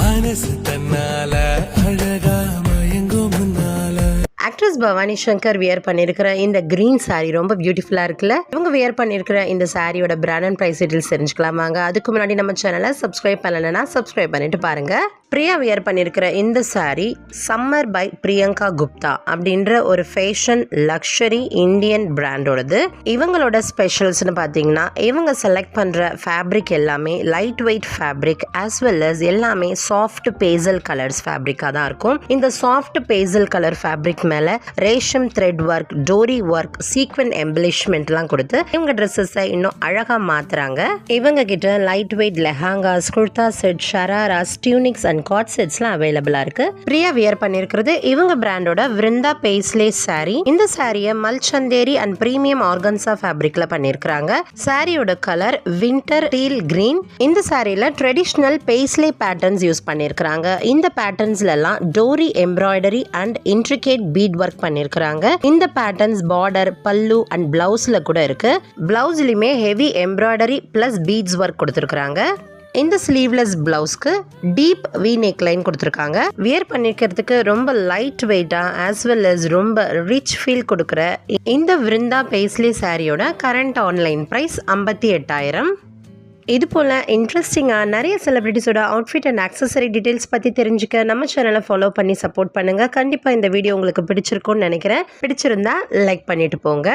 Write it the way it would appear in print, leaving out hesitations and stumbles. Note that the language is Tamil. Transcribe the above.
மனசு தன்னால அழகா மயங்கும் முன்னால. ஆக்ட்ரஸ் பவானி சங்கர் வியர் பண்ணியிருக்கிற இந்த கிரீன் சாரி ரொம்ப பியூட்டிஃபுல்லாக இருக்குல்ல. இவங்க வியர் பண்ணியிருக்கிற இந்த சாரியோட பிராண்ட் அண்ட் ப்ரைஸ் டீட்டெயில்ஸ் தெரிஞ்சுக்கலாமாங்க. அதுக்கு முன்னாடி நம்ம சேனலை சப்ஸ்கிரைப் பண்ணலைன்னா சப்ஸ்கிரைப் பண்ணிட்டு பாருங்க. பிரியா வியர் பண்ணியிருக்கிற இந்த சாரி சம்மர் பை பிரியங்கா குப்தா அப்படின்ற ஒரு ஃபேஷன் லக்ஸரி இந்தியன் பிராண்டோடது. இவங்களோட ஸ்பெஷல்ஸ்னு பார்த்தீங்கன்னா இவங்க செலக்ட் பண்ணுற ஃபேப்ரிக் எல்லாமே light weight fabric as well as எல்லாமே சாஃப்ட் பேசல் கலர்ஸ் ஃபேப்ரிக்காக தான் இருக்கும். இந்த சாஃப்ட் பேசல் கலர் ஃபேப்ரிக் மேல resham thread work, dori work, sequined எம்பலிஷ்மெண்ட்லாம் கொடுத்து இவங்க ட்ரெஸ்ஸஸை இன்னும் அழகா மாத்துறாங்க. இவங்க கிட்ட light weight lehengas, kurta set, shararas, tunics and காட் செட்ஸ்லாம் அவைலபிளா இருக்கு. பிரியா வியர் பண்ணிருக்கிறது இவங்க பிராண்டோட விருந்தா பேஸ்லே சாரி. இந்த சாரியை மல்சந்தேரி அண்ட் பிரீமியம் ஆர்கன்சா ஃபேப்ரிக்ல பண்ணிருக்காங்க. சாரியோட கலர் வின்டர் டீல் கிரீன். இந்த சாரியில ட்ரெடிஷனல் பேஸ்லே பேட்டர்ன்ஸ் யூஸ் பண்ணிருக்காங்க. இந்த பேட்டர்ன்ஸ்ல எல்லாம் dori embroidery and intricate bead work பண்ணிருக்காங்க. இந்த பேட்டர்ன்ஸ் பார்டர், பல்லு அண்ட் பிளவுஸ்ல கூட இருக்கு. பிளவுஸ்லயுமே heavy embroidery plus beads work கொடுத்திருக்காங்க. இந்த ஸ்லீவ்லெஸ் பிளவுஸ்க்கு டீப் வி நெக் லைன் கொடுத்துருக்காங்க. வியர் பண்ணிக்கிறதுக்கு ரொம்ப லைட் வெயிட்டா ஆஸ் வெல் அஸ் ரொம்ப ரிச் ஃபீல் கொடுக்குற இந்த விருந்தா பேஸ்லி சாரியோட கரண்ட் ஆன்லைன் பிரைஸ் 58,000. இது போல் இன்ட்ரெஸ்டிங்காக நிறைய செலிபிரிட்டிஸோட அவுட்ஃபிட் அண்ட் ஆக்சசரி டீட்டெயில்ஸ் பற்றி தெரிஞ்சுக்க நம்ம சேனலை ஃபாலோ பண்ணி சப்போர்ட் பண்ணுங்கள். கண்டிப்பாக இந்த வீடியோ உங்களுக்கு பிடிச்சிருக்கும்னு நினைக்கிறேன். பிடிச்சிருந்தா லைக் பண்ணிட்டு போங்க.